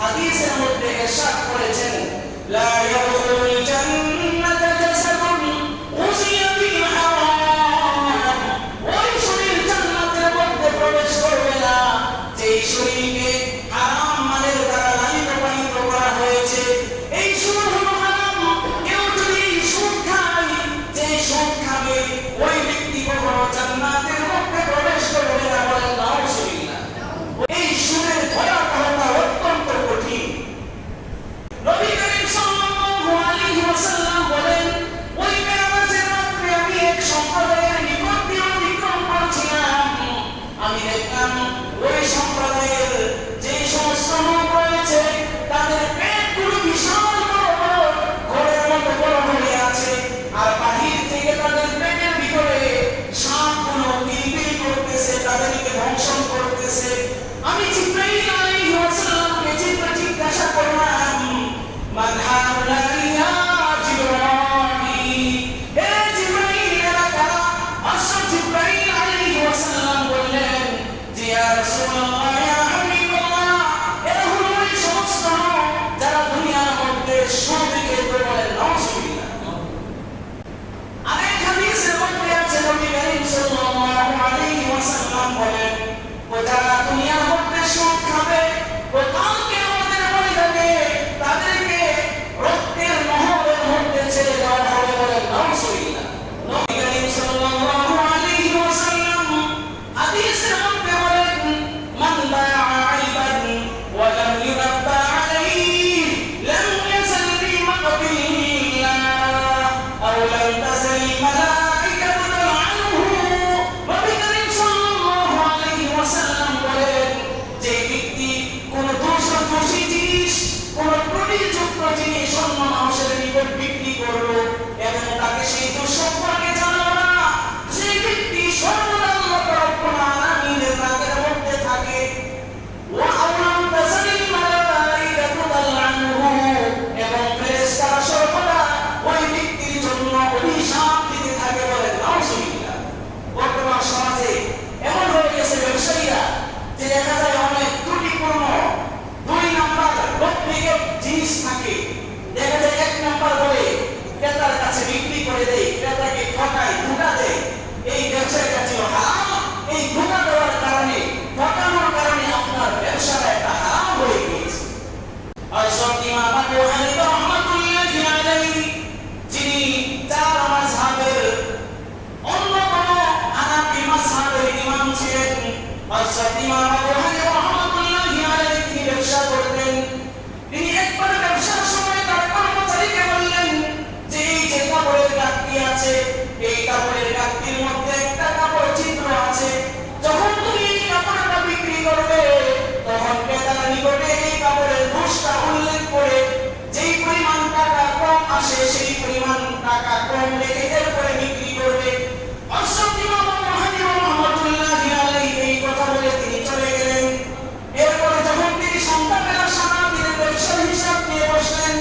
হাদিসের মধ্যে ইরশাদ করেছেন, লা ইয়াদখুলুল জান্নাতা জাসাদুন উযিয়া বিল হারাম, ওই শরীর জান্নাতের মধ্যে প্রবেশ করবে না যেই শরীরকে হারাম মালের দ্বারা লালিত পালিত করা হয়েছে। এই সুদ হলো হারাম। কেউ যদি সুদ খায়, যে সুদ খাবে ওই ব্যক্তি কখনো জান্নাতের মধ্যে প্রবেশ করবে না। বলেন নাউজুবিল্লাহ। এই সুদের ভয়াবহতা অত্যন্ত কঠিন। নবী করিম সাল্লাল্লাহু আলাইহি ওয়াসাল্লাম বলেন, ওই মেরাজের রাতে আমি এক সম্প্রদায়ের নিকট দিয়ে অতিক্রম করছিলাম। আমি দেখলাম ওই সম্প্রদায়ের যে সমস্ত লোক রয়েছে তাদের পেটগুলো বিশাল বড় বড় ঘরের মতো বড় হয়ে আছে, আর বাহির থেকে তাদের পেটের ভিতরে সাপগুলো বিলবিল করতেছে, তাদেরকে ধ্বংসন করতেছে। আমি জিবরাইল আলাইহিস সালামকে জিজ্ঞাসা করলাম, মান হাউলাই ইয়া জিবরাইল, হে জিবরাইল এরা কারা? হযরত জিবরাইল আলাইহিস সালাম বললেন যে ইয়া রাসূলুল্লাহ, ইয়া হাবিবাল্লাহ, এরা হলো ওই সমস্ত লোক যারা দুনিয়ার মধ্যে সুদ খেত। বলেন নাউজুবিল্লাহ। আরেক হাদিসের মধ্যে আছে নবী করিম সাল্লাল্লাহু আলাইহি ওয়াসাল্লাম বলেন, ও যারা দুনিয়ার মধ্যে সুদ খাবে ও কালকে আমাদের ময়দানে তাদেরকে রক্তের নহরের মধ্যে ছেড়ে দেওয়া হবে। বলেন নাউজুবিল্লাহ। নবী করিম সাল্লাল্লাহু আলাইহি ওয়াসাল্লাম হাদিসের মধ্যে বলেন, মান বা'a আইবান ওয়া লাম ইউনাব্বা আলাইহি লাম ইয়াসাল বি মাকবিল্লাহ আও লাম তাসাল মালাইকাতু তালআনুহু। নবী করিম সাল্লাল্লাহু আলাইহি ওয়াসাল্লাম বলেন, যে ব্যক্তি কোন দোষী জিনিস, কোন ত্রুটিযুক্ত জিনিস অন্য মানুষের নিকট বিক্রি করলো এবং তাকে সেই দোষ সম্পর্কে জানালো না, সেই ব্যক্তি সর্বদা আল্লাহ রাব্বুল আলামিনের রাগের মধ্যে থাকে। ওয়া আওলাম তাসালিল মালাইকাতু তালআনুহু, এবং ফেরেশতারা সর্বদা ওই ব্যক্তির জন্য অভিশাপ দিতে থাকে। বলেন নাউজুবিল্লাহ। বর্তমান সমাজে এমন হয়ে গেছে ব্যবসায়ীরা যে দেখা যায় অনেক ত্রুটিপূর্ণ 2 নাম্বার ডুপ্লিকেট জিনিস থাকে। দেখা যায় 1 নাম্বার বলে ক্রেতার কাছে বিক্রি করে দেয়, ক্রেতাকে ঠকায়, ধোঁকা দেয়। এই ব্যবসায়টা ছিল হারাম। এই ধোঁকা দেওয়ার কারণে, ঠকানোর কারণে আপনার ব্যবসাটা একটা হারাম হয়ে গিয়েছে। হযরত ইমাম আবু হানিফা রাহমাতুল্লাহি আলাইহি, যিনি 4 মাযহাবের অন্যতম হানাফি মাযহাবের ইমাম ছিলেন, হযরত ইমাম আবু হানিফা রাহমাতুল্লাহি আলাইহি তিনি ব্যবসা করতেন। তিনি একবার ব্যবসার সময় তার কর্মচারীকে বললেন যে এই যে কাপড়ের গাঁটটি আছে, এই কাপড়ের গাঁটটির মধ্যে একটা কাপড় চিত্র আছে। যখন তুমি এই কাপড়টা বিক্রি করবে তখন ক্রেতার নিকটে এই কাপড়ের দোষটা উল্লেখ করে যেই পরিমাণ টাকা কম আসে সেই পরিমাণ টাকা কম রেখে এরপরে বিক্রি করবে। হযরত ইমাম আবু হানিফা রাহমাতুল্লাহি আলাইহি এই কথা বলে তিনি চলে গেলেন। এরপরে যখন তিনি সন্ধ্যাবেলা সারা দিনের ব্যবসার হিসাব নিয়ে বসলেন,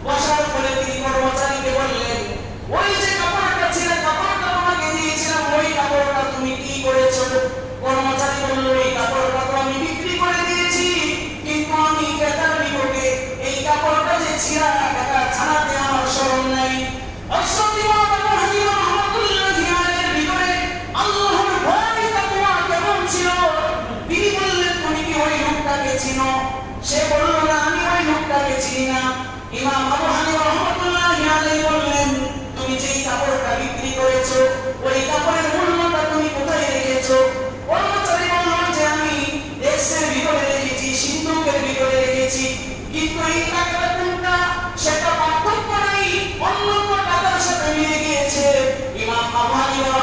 বসার পরে তিনি কর্মচারীকে বললেন, ওই যে কাপড়টা ছিল, কাপড়টা তোমাকে দিয়েছিলাম, ওই কাপড়টা তুমি কি করেছো? কর্মচারী বলল, এই কাপড়টা তো আমি বিক্রি করে দিয়েছি, কিন্তু আমি ক্রেতার নিকটে এই কাপড়টা যে ছিঁড়া টাকা ছাড়াতে আমার স্মরণ নাই। হযরত ইমাম আবু হানিফা রাহমাতুল্লাহি আলাইহির ভিতরে আল্লাহর ভয় তাকওয়া কেমন ছিল? তিনি বললেন, তুমি কি ওই লোকটাকে চিনো? সে বলল, না, আমি ওই লোকটাকে চিনি না। ইমাম আবু হানিফা রাহমাতুল্লাহি আলাইহি বললেন, তুমি যেই কাপড়টা বিক্রি করেছো ওই কাপড়ের মূল্যটা তুমি কোথায় রেখেছো? কর্মচারী বলল যে আমি ডেস্কের ভিতরে রেখেছি, সিন্ধুকের ভিতরে রেখেছি, কিন্তু এই টাকাটা কোনটা সেটা পার্থক্য নাই, অন্য টাকার সাথে মিলে গিয়েছে। ইমাম আবু হানিফা